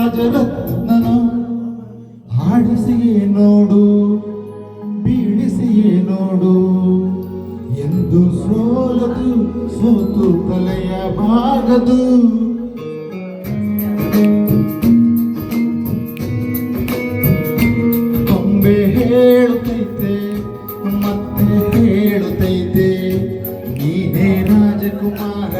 ರಾಜರತ್ನನು ಹಾಡಿಸಿಯೇ ನೋಡು ಬೀಳಿಸಿಯೇ ನೋಡು ಎಂದು ಸೋಲದು ಸೋತು ತಲೆಯ ಬಾಗದು ಕೊಂಬೆ ಹೇಳುತ್ತೈತೆ ಮತ್ತೆ ಹೇಳುತ್ತೈತೆ ನೀನೇ ರಾಜಕುಮಾರ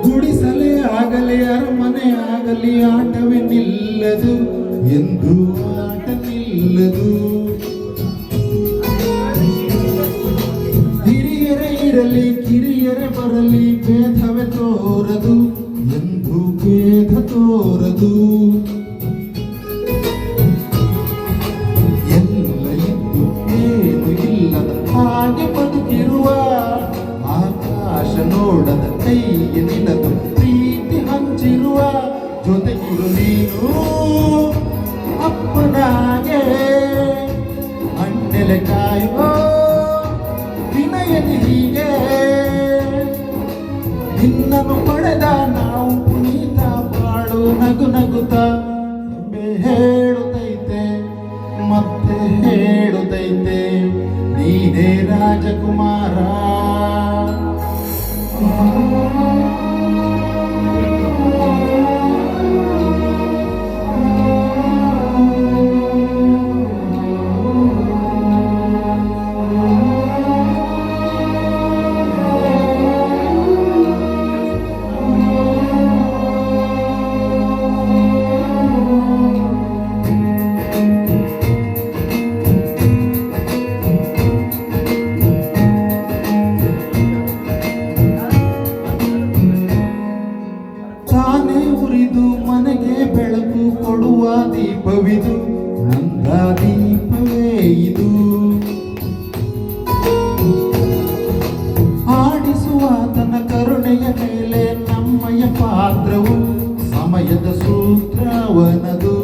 ಗುಡಿಸಲೇ ಆಗಲಿ ಅರಮನೆ ಆಗಲಿ ಆಟವೇ ನಿಲ್ಲದು ಎಂದು ಆಟ ನಿಲ್ಲದು ಹಿರಿಯರೇ ಇರಲಿ ಕಿರಿಯರೇ ಬರಲಿ ಭೇದವೇ ತೋರದು ಎಂದು ಭೇದ ತೋರದು ಎಲ್ಲ ಇದ್ದು ಏನು ಇಲ್ಲದ ಹಾಗೆ ಬದುಕಿರುವ ಆಕಾಶ ನೋಡದ ಕೈಗೆ ನಿಲ್ಲದು ಪ್ರೀತಿ ಹಂಚಿರುವ ಜೊತೆಗಿರು ನೀನು ಅಪ್ಪನಾಗೆ ಮಣ್ಣೆಲೆ ಕಾಯುವ ವಿನಯದಿ ಹೀಗೆ ನಿನ್ನನ್ನು ಪಡೆದ ನಾವು ಪುನೀತ ಬಾಳು ನಗು ನಗುತ್ತ ಹೇಳುತ್ತೈತೆ ಮತ್ತೆ ಹೇಳುತ್ತೈತೆ ನೀನೇ ರಾಜಕುಮಾರ ತಾನೇ ಉರಿದು ಮನೆಗೆ ಬೆಳಕು ಕೊಡುವ ದೀಪವಿದು ನಂದ ದೀಪವೇ ಇದು ಆಡಿಸುವ ತನ್ನ ಕರುಣೆಯ ಮೇಲೆ ನಮ್ಮಯ ಪಾತ್ರವು ಸಮಯದ ಸೂತ್ರವನದು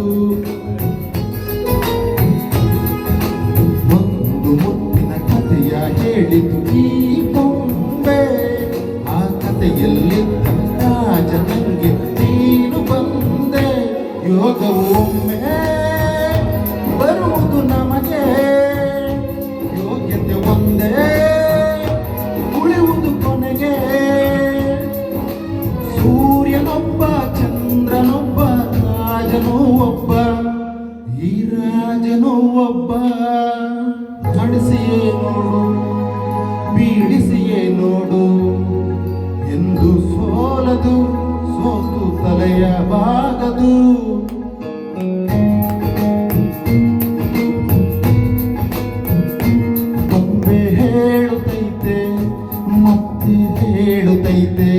ಒಂದು ಮುತ್ತಿನ ಕಥೆಯ ಹೇಳಿತು ಈ ಕೊಂಬೆ ಆ ಕಥೆಯಲ್ಲಿ ರಾಜ ನಂಗೆ ನೀನು ಬಂದೆ ಯೋಗವು ಒಮ್ಮೆ ಬರುವುದು ನಮಗೆ ಯೋಗ್ಯತೆ ಒಂದೇ ಉಳಿಯುವುದು ಕೊನೆಗೆ ಸೂರ್ಯನೊಬ್ಬ ಚಂದ್ರನೊಬ್ಬ ರಾಜನೂ ಒಬ್ಬ ಈ ರಾಜನೂ ಒಬ್ಬ ನಡೆಸಿಯೇ ನೋಡು ಬೀಳಿಸಿಯೇ ನೋಡು ಎಂದು ಸೋಲದು ಸೋತು ತಲೆಯ ಬಾಗದು ಕೊಂಬೆ ಹೇಳುತ್ತೈತೆ ಮತ್ತೆ ಹೇಳುತ್ತೈತೆ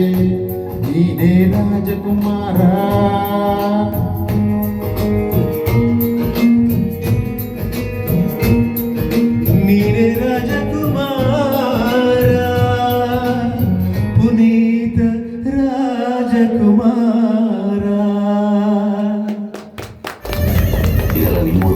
ನೀನೇ ರಾಜಕುಮಾರ